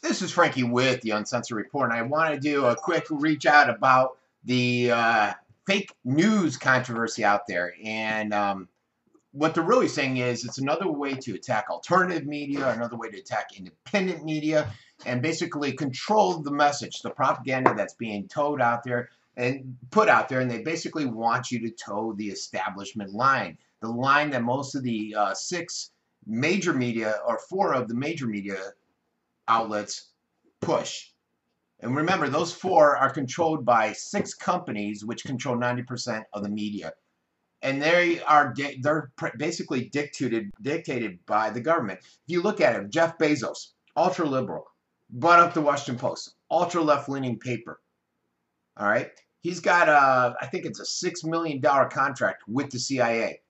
This is Frankie with the Uncensored Report, and I want to do a quick reach out about the fake news controversy out there. And what they're really saying is it's another way to attack alternative media, another way to attack independent media, and basically control the message, the propaganda that's being told out there and put out there. And they basically want you to toe the establishment line, the line that most of the six major media, or four of the major media outlets, push. And remember, those four are controlled by six companies, which control 90% of the media. And they're basically dictated by the government. If you look at it, Jeff Bezos, ultra liberal, brought up the Washington Post, ultra left leaning paper. All right, he's got I think it's a $6 million contract with the CIA.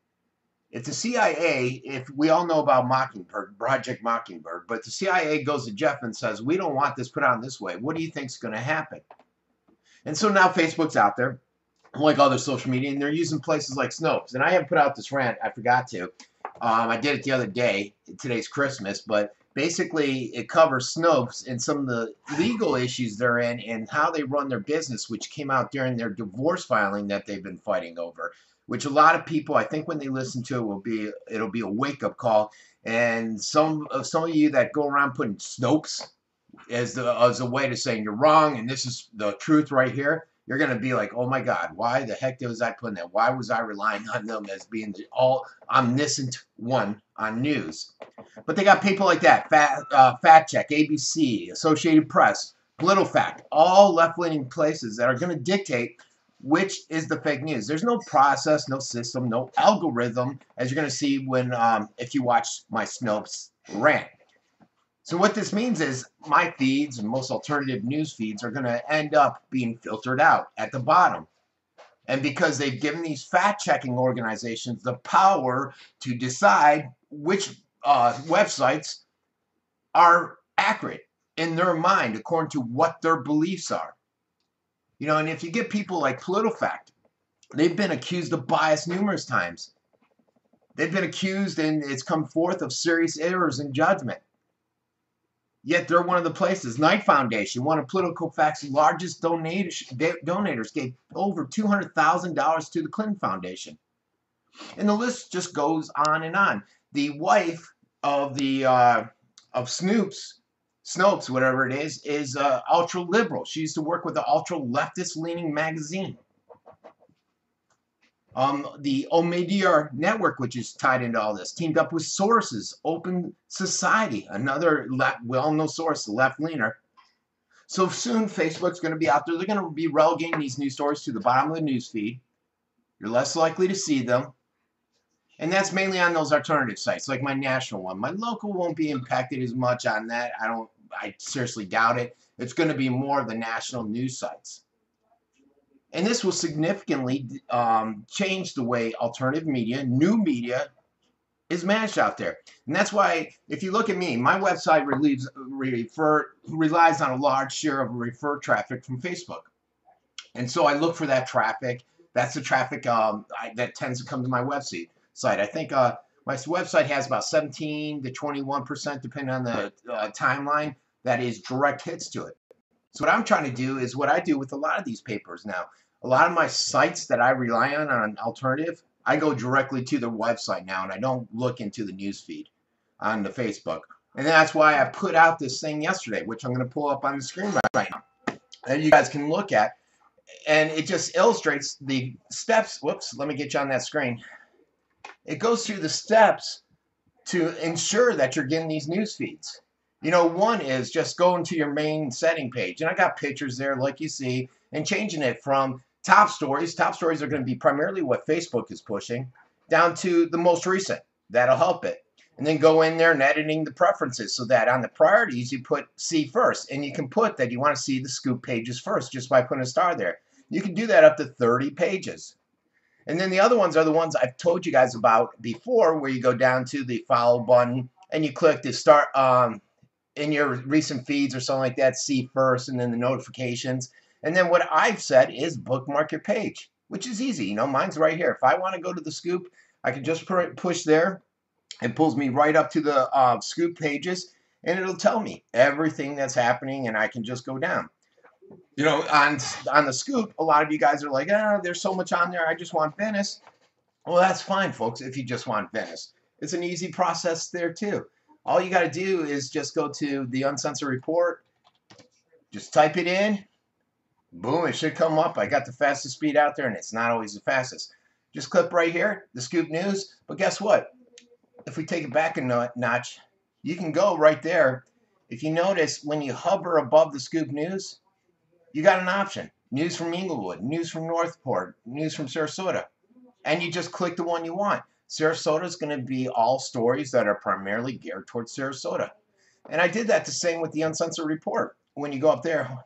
If the CIA, if we all know about Mockingbird, Project Mockingbird, but the CIA goes to Jeff and says, we don't want this put on this way, what do you think's going to happen? And so now Facebook's out there, like other social media, and they're using places like Snopes. And I haven't put out this rant, I forgot to. I did it the other day. Today's Christmas, but basically it covers Snopes and some of the legal issues they're in and how they run their business, which came out during their divorce filing that they've been fighting over. Which a lot of people, I think, when they listen to it, it'll be a wake-up call. And some of you that go around putting Snopes as a way to saying you're wrong and this is the truth right here, you're going to be like, oh my God, why the heck was I putting that? Why was I relying on them as being the all omniscient one on news? But they got people like that, Fact Check, ABC, Associated Press, PolitiFact, all left-leaning places that are going to dictate which is the fake news. There's no process, no system, no algorithm, as you're going to see when if you watch my Snopes rant. So what this means is my feeds and most alternative news feeds are going to end up being filtered out at the bottom. And because they've given these fact-checking organizations the power to decide which websites are accurate in their mind according to what their beliefs are. You know, and if you get people like PolitiFact, they've been accused of bias numerous times. They've been accused, and it's come forth, of serious errors in judgment. Yet they're one of the places. Knight Foundation, one of PolitiFact's largest donators, gave over $200,000 to the Clinton Foundation. And the list just goes on and on. The wife of the of Snopes, whatever it is ultra liberal. She used to work with the ultra leftist leaning magazine. The Omidyar Network, which is tied into all this, teamed up with Sources, Open Society, another well-known source, left-leaner. So soon Facebook's going to be out there. They're going to be relegating these news stories to the bottom of the news feed. You're less likely to see them. And that's mainly on those alternative sites, like my national one. My local won't be impacted as much on that. I seriously doubt it. It's going to be more of the national news sites. And this will significantly change the way alternative media, new media, is managed out there. And that's why, if you look at me, my website relies on a large share of refer traffic from Facebook. And so I look for that traffic. That's the traffic that tends to come to my website. I think my website has about 17 to 21%, depending on the timeline, that is direct hits to it. So what I'm trying to do is what I do with a lot of these papers now. A lot of my sites that I rely on alternative, I go directly to their website now, and I don't look into the news feed on the Facebook. And that's why I put out this thing yesterday, which I'm going to pull up on the screen right now, and you guys can look at. And it just illustrates the steps. Whoops, let me get you on that screen. It goes through the steps to ensure that you're getting these news feeds. You know, one is just going to your main setting page. And I got pictures there like you see, and changing it from top stories. Top stories are going to be primarily what Facebook is pushing, down to the most recent. That'll help it. And then go in there and editing the preferences so that on the priorities you put see first. And you can put that you want to see the scoop pages first just by putting a star there. You can do that up to 30 pages. And then the other ones are the ones I've told you guys about before, where you go down to the follow button and you click to start in your recent feeds or something like that, see first, and then the notifications. And then what I've said is bookmark your page, which is easy. You know, mine's right here. If I want to go to the scoop, I can just push there. It pulls me right up to the scoop pages. and it'll tell me everything that's happening, and I can just go down. You know, on the Scoop, a lot of you guys are like, there's so much on there. I just want Venice. Well, that's fine, folks, if you just want Venice. It's an easy process there, too. All you got to do is just go to the Uncensored Report, just type it in, boom, it should come up. I got the fastest speed out there, and it's not always the fastest. Just click right here, the Scoop News. But guess what? If we take it back a notch, you can go right there. If you notice, when you hover above the Scoop News, you got an option. News from Inglewood, news from Northport, news from Sarasota. And you just click the one you want. Sarasota is going to be all stories that are primarily geared towards Sarasota. And I did that the same with the Uncensored Report. When you go up there,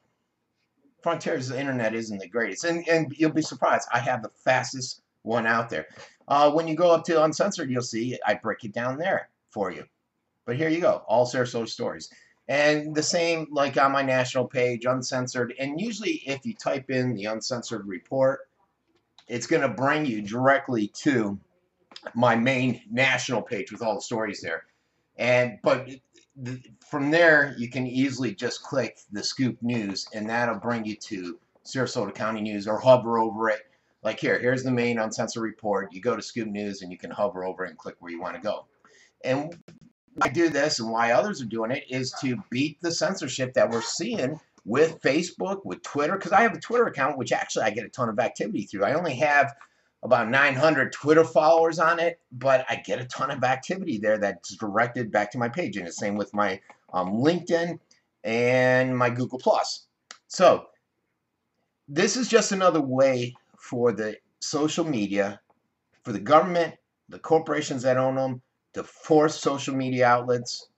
Frontier's internet isn't the greatest. And you'll be surprised, I have the fastest one out there. When you go up to Uncensored, you'll see I break it down there for you. But here you go, all Sarasota stories. And the same like on my national page, Uncensored. And usually if you type in the Uncensored Report, it's going to bring you directly to my main national page with all the stories there. But from there, you can easily just click the Scoop News, and that'll bring you to Sarasota County News, or hover over it. Like here's the main Uncensored Report. You go to Scoop News, and you can hover over it and click where you want to go. And I do this, and why others are doing it, is to beat the censorship that we're seeing with Facebook, with Twitter, because I have a Twitter account, which actually I get a ton of activity through. I only have about 900 Twitter followers on it, but I get a ton of activity there that's directed back to my page, and the same with my LinkedIn and my Google+. So this is just another way for the social media, for the government, the corporations that own them, to force social media outlets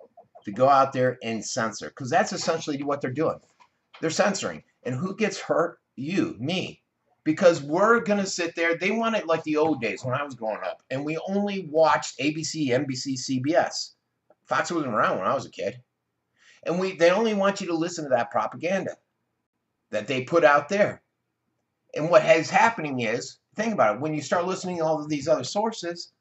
to go out there and censor, because that's essentially what they're doing. They're censoring. And who gets hurt? You, me. Because we're going to sit there. They want it like the old days when I was growing up, and we only watched ABC, NBC, CBS. Fox wasn't around when I was a kid. And they only want you to listen to that propaganda that they put out there. And what is happening is, think about it, when you start listening to all of these other sources,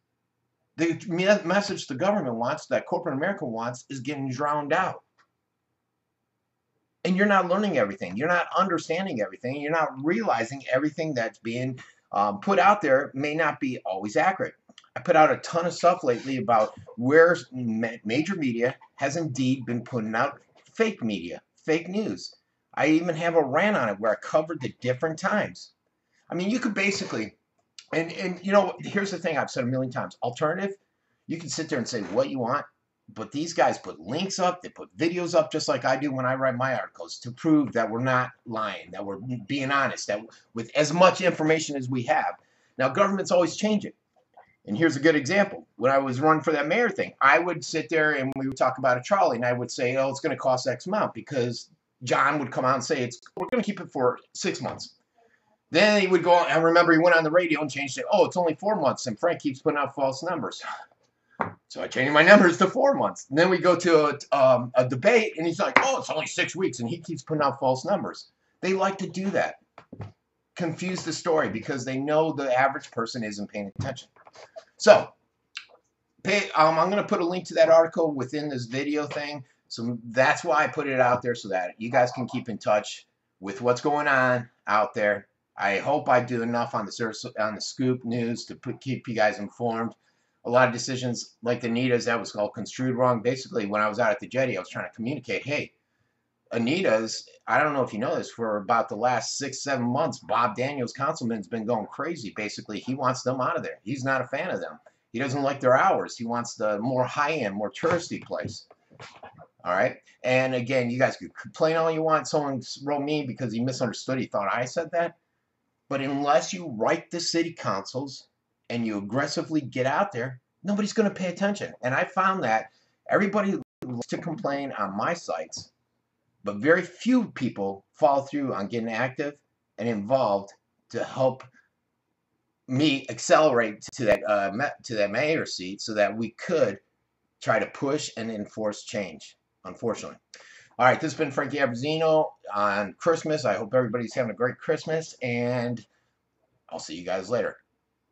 the message the government wants, that corporate America wants, is getting drowned out. And you're not learning everything. You're not understanding everything. You're not realizing everything that's being put out there may not be always accurate. I put out a ton of stuff lately about where major media has indeed been putting out fake media, fake news. I even have a rant on it where I covered the different times. I mean, you could basically, and you know, here's the thing I've said a million times. Alternative, you can sit there and say what you want, but these guys put links up, they put videos up just like I do when I write my articles to prove that we're not lying, that we're being honest, that with as much information as we have. Now, governments always change it. And here's a good example. When I was running for that mayor thing, I would sit there and we would talk about a trolley, and I would say, oh, it's going to cost X amount, because John would come out and say, we're going to keep it for 6 months. Then he would go on, I remember he went on the radio and changed it. Oh, it's only 4 months, and Frank keeps putting out false numbers. So I changed my numbers to 4 months. And then we go to a debate, and he's like, oh, it's only 6 weeks, and he keeps putting out false numbers. They like to do that. Confuse the story because they know the average person isn't paying attention. So I'm going to put a link to that article within this video thing. So that's why I put it out there, so that you guys can keep in touch with what's going on out there. I hope I do enough on the Scoop News to keep you guys informed. A lot of decisions like Anita's, that was all construed wrong. Basically, when I was out at the jetty, I was trying to communicate, hey, Anita's, I don't know if you know this, for about the last 6-7 months, Bob Daniels, councilman's been going crazy. Basically, he wants them out of there. He's not a fan of them. He doesn't like their hours. He wants the more high-end, more touristy place. All right? And again, you guys could complain all you want. Someone wrote me because he misunderstood. He thought I said that. But unless you write the city councils and you aggressively get out there, nobody's going to pay attention. And I found that everybody loves to complain on my sites, but very few people follow through on getting active and involved to help me accelerate to that mayor seat, so that we could try to push and enforce change, unfortunately. All right, this has been Frankie Abruzzino on Christmas. I hope everybody's having a great Christmas, and I'll see you guys later.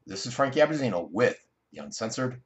This is Frankie Abruzzino with the Uncensored